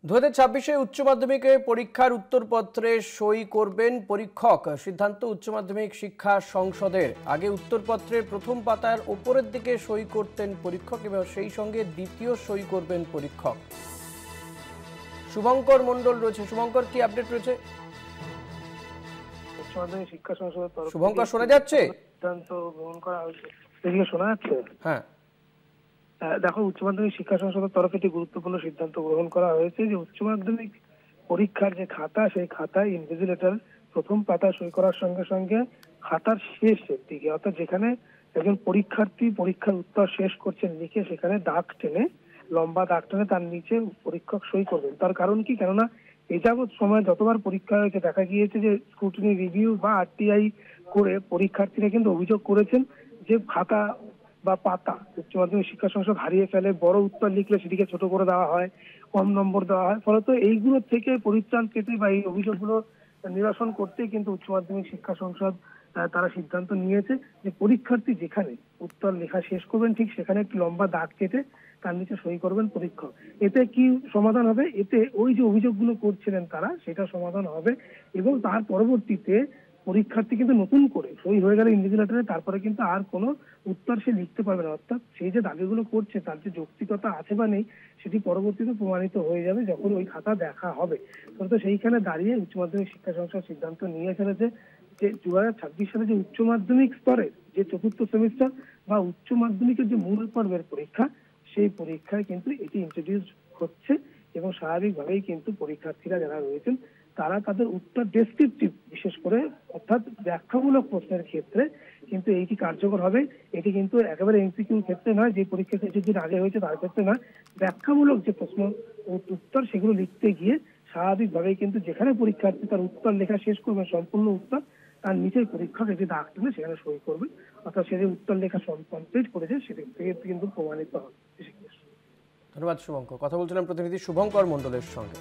2026 উচ্চ মাধ্যমিকে পরীক্ষার উত্তরপত্রে সই করবেন পরীক্ষক। সিদ্ধান্ত উচ্চ মাধ্যমিক শিক্ষা সংসদের। আগে উত্তরপত্রের প্রথম পাতার উপরের দিকে সই করতেন পরীক্ষক এবং সেই সঙ্গে দ্বিতীয় সই করবেন পরীক্ষক। শুভঙ্কর মণ্ডল রয়েছে। শুভঙ্কর, কি আপডেট রয়েছে? উচ্চ মাধ্যমিক শিক্ষা সংসদের তরফ থেকে শুভঙ্কর, শোনা যাচ্ছে? সিদ্ধান্ত গ্রহণ করা হয়েছে। এদিকে শোনা যাচ্ছে? হ্যাঁ, দেখো, উচ্চ মাধ্যমিক শিক্ষা সংসদের তরফে একটি গুরুত্বপূর্ণ সিদ্ধান্ত গ্রহণ করা হয়েছে যে উচ্চ মাধ্যমিক পরীক্ষার যে খাতা, সেই খাতায় ইনভিজিলেটর প্রথম পাতা সই করার সঙ্গে সঙ্গে খাতার শেষের দিকে, অর্থাৎ যেখানে একজন পরীক্ষার্থী পরীক্ষার উত্তর শেষ করছেন লিখে সেখানে দাগ টেনে, লম্বা দাগ টেনে তার নিচে পরীক্ষক সই করবেন। তার কারণ কি? কেননা এ যাবৎ সময় যতবার পরীক্ষা হয়েছে দেখা গিয়েছে যে স্ক্রুটিনি রিভিউ বা আরটিআই করে পরীক্ষার্থীরা কিন্তু অভিযোগ করেছেন যে খাতা বা পাতা উচ্চ মাধ্যমিক শিক্ষা সংসদ হারিয়ে ফেলে, বড় উত্তর লিখলে সেটিকে ছোট করে দেওয়া হয়, কম নম্বর দেওয়া হয়। ফলত এইগুলো থেকে পরিত্রাণ পেতে বা এই অভিযোগগুলো নিরসন করতে কিন্তু উচ্চ মাধ্যমিক শিক্ষা সংসদ তারা সিদ্ধান্ত নিয়েছে যে পরীক্ষার্থী যেখানে উত্তর লেখা শেষ করবেন ঠিক সেখানে একটি লম্বা দাগ কেটে তার নিচে সই করবেন পরীক্ষক। এতে কি সমাধান হবে? এতে ওই যে অভিযোগগুলো করছিলেন তারা, সেটা সমাধান হবে এবং তার পরবর্তীতে পরীক্ষার্থী কিন্তু নতুন করে সই হয়ে গেলে ইনভিজিলেটরে, তারপরে কিন্তু আর কোনো উত্তর সে লিখতে পারবে না। অর্থাৎ সেই যে দাবিগুলো করছে তার যে যৌক্তিকতা আছে বা নেই সেটি পরবর্তীতে প্রমাণিত হয়ে যাবে যখন ওই খাতা দেখা হবে। তো সেইখানে দাঁড়িয়ে উচ্চ মাধ্যমিক শিক্ষা সংসদ সিদ্ধান্ত নিয়ে ফেলেছে যে 2026 সালে যে উচ্চ মাধ্যমিক স্তরে যে চতুর্থ সেমিস্টার বা উচ্চ মাধ্যমিকের যে মূল পর্বের পরীক্ষা, সেই পরীক্ষায় কিন্তু এটি ইন্ট্রোডিউস হচ্ছে এবং স্বাভাবিকভাবেই কিন্তু পরীক্ষার্থীরা যারা রয়েছেন তারা তাদের উত্তর ডেসক্রিপটিভ, বিশেষ করে অর্থাৎ ব্যাখ্যামূলক প্রশ্নের ক্ষেত্রে কিন্তু এইটি কার্যকর হবে। এটি কিন্তু একেবারে এমসিকিউর ক্ষেত্রে নয়, যে পরীক্ষা কিছুদিন আগে হয়েছে তার ক্ষেত্রে নয়। ব্যাখ্যামূলক যে প্রশ্ন উত্তর সেগুলো লিখতে গিয়ে স্বাভাবিকভাবেই কিন্তু যেখানে পরীক্ষার্থী তার উত্তর লেখা শেষ করবে সম্পূর্ণ উত্তর, তার নিচেই পরীক্ষক একটি দাগ টেনে সেখানে সই করবে, অর্থাৎ সে যে উত্তর লেখা কমপ্লিট করেছে সেটি থেকে কিন্তু প্রমাণিত হবে। ধন্যবাদ শুভঙ্কর। কথা বলছিলাম প্রতিনিধি শুভঙ্কর মণ্ডলের সঙ্গে।